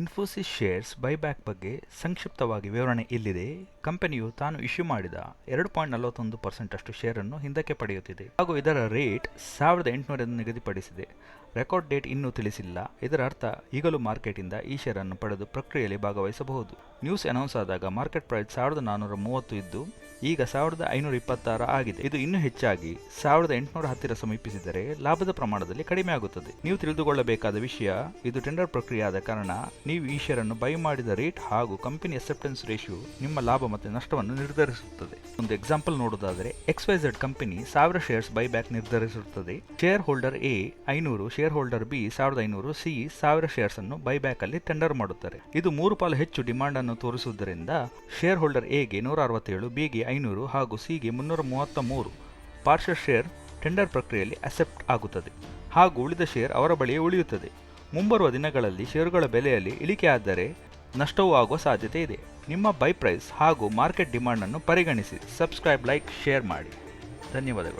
Infosys shares buyback ಬಗ್ಗೆ ಸಂಕ್ಷಿಪ್ತವಾಗಿ ವಿವರಣೆ ಇಲ್ಲಿದೆ. ಕಂಪನಿಯು ತಾನು ಇಶ್ಯೂ ಮಾಡಿದ 2.41% ಅಷ್ಟು ಶೇರನ್ನು ಹಿಂದಕ್ಕೆ ಪಡೆಯುತ್ತಿದೆ ಹಾಗೂ ಇದರ ರೇಟ್ 1800 ಎಂದು ನಿಗದಿಪಡಿಸಿದೆ. ರೆಕಾರ್ಡ್ ಡೇಟ್ ಇನ್ನೂ ತಿಳಿಸಿಲ್ಲ. ಇದರ ಅರ್ಥ ಈಗಲೂ ಮಾರ್ಕೆಟಿಂದ ಈ ಶೇರನ್ನು ಪಡೆದು ಪ್ರಕ್ರಿಯೆಯಲ್ಲಿ ಭಾಗವಹಿಸಬಹುದು. ನ್ಯೂಸ್ ಅನೌನ್ಸ್ ಆದಾಗ ಮಾರ್ಕೆಟ್ ಪ್ರೈಸ್ 1430 ಇದ್ದು ಈಗ 1526 ಆಗಿದೆ. ಇದು ಇನ್ನೂ ಹೆಚ್ಚಾಗಿ 1800 ಹತ್ತಿರ ಸಮೀಪಿಸಿದರೆ ಲಾಭದ ಪ್ರಮಾಣದಲ್ಲಿ ಕಡಿಮೆ ಆಗುತ್ತದೆ. ನೀವು ತಿಳಿದುಕೊಳ್ಳಬೇಕಾದ ವಿಷಯ, ಇದು ಟೆಂಡರ್ ಪ್ರಕ್ರಿಯೆ ಆದ ಕಾರಣ ನೀವು ಈ ಶೇರನ್ನು ಬೈ ಮಾಡಿದ ರೇಟ್ ಹಾಗೂ ಕಂಪನಿ ಅಕ್ಸೆಪ್ಟೆನ್ಸ್ ರೇಷಿಯೋ ನಿಮ್ಮ ಲಾಭ ಮತ್ತು ನಷ್ಟವನ್ನು ನಿರ್ಧರಿಸುತ್ತದೆ. ಒಂದು ಎಕ್ಸಾಂಪಲ್ ನೋಡುವುದಾದರೆ XYZ ಕಂಪನಿ 1000 ಶೇರ್ಸ್ ಬೈಬ್ಯಾಕ್ ನಿರ್ಧರಿಸುತ್ತದೆ. Share holder A 500, share holder B 1500, C 1000 shares ಅನ್ನು ಬೈಬ್ಯಾಕ್ ಅಲ್ಲಿ ಟೆಂಡರ್ ಮಾಡುತ್ತಾರೆ. ಇದು 3 ಪಾಲು ಹೆಚ್ಚು ಡಿಮಾಂಡ್ ಅನ್ನು ತೋರಿಸುವುದರಿಂದ ಶೇರ್ ಹೋಲ್ಡರ್ ಎ ಗೆ 167, ಬಿ ಗೆ 500 ಹಾಗೂ ಸಿ ಗೆ 333 ಪಾರ್ಷಲ್ ಶೇರ್ ಟೆಂಡರ್ ಪ್ರಕ್ರಿಯೆಯಲ್ಲಿ ಅಕ್ಸೆಪ್ಟ್ ಆಗುತ್ತದೆ ಹಾಗೂ ಉಳಿದ ಶೇರ್ ಅವರ ಬಳಿಯೇ ಉಳಿಯುತ್ತದೆ. ಮುಂಬರುವ ದಿನಗಳಲ್ಲಿ ಷೇರುಗಳ ಬೆಲೆಯಲ್ಲಿ ಇಳಿಕೆಯಾದರೆ ನಷ್ಟವೂ ಆಗುವ ಸಾಧ್ಯತೆ ಇದೆ. ನಿಮ್ಮ ಬೈ ಪ್ರೈಸ್ ಹಾಗೂ ಮಾರ್ಕೆಟ್ ಡಿಮಾಂಡ್ ಅನ್ನು ಪರಿಗಣಿಸಿ. ಸಬ್ಸ್ಕ್ರೈಬ್, ಲೈಕ್, ಶೇರ್ ಮಾಡಿ. ಧನ್ಯವಾದಗಳು.